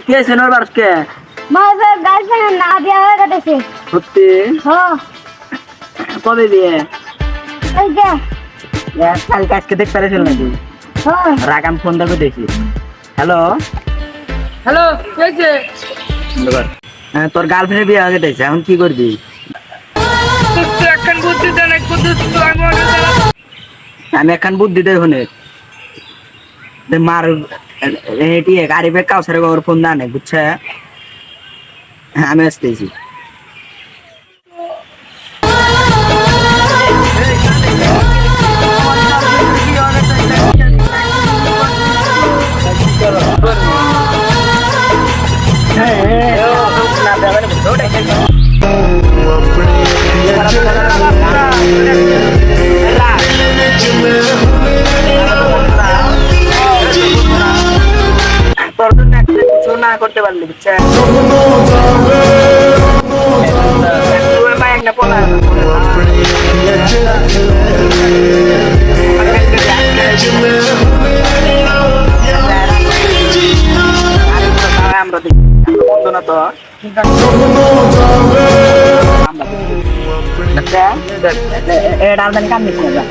কে señor বারকে মায়ের girlfriend না বিয়ে হয়ে গেছে। সত্যি হ্যাঁ কবে বিয়ে এই যে কাল আজকে দেখতে পারেছিল নাকি হ্যাঁ রাগাম ফোন দেখো দেখি হ্যালো হ্যালো কি হয়েছে? হ্যাঁ তোর গার্লফ্রেন্ডের বিয়ে হয়ে গেছে এখন কি করবি তুই একখান বুদ্ধি দেন এক বুদ্ধি আমি এখন বুদ্ধি দেই হনে মার এটি আরিফে কাউসারে ওর ফোন দানে বুঝছে আমি আসতেছি না করতে পারলি বুঝছে আমরা দেখি বন্ধু না তো এটা কাম দিচ্ছি না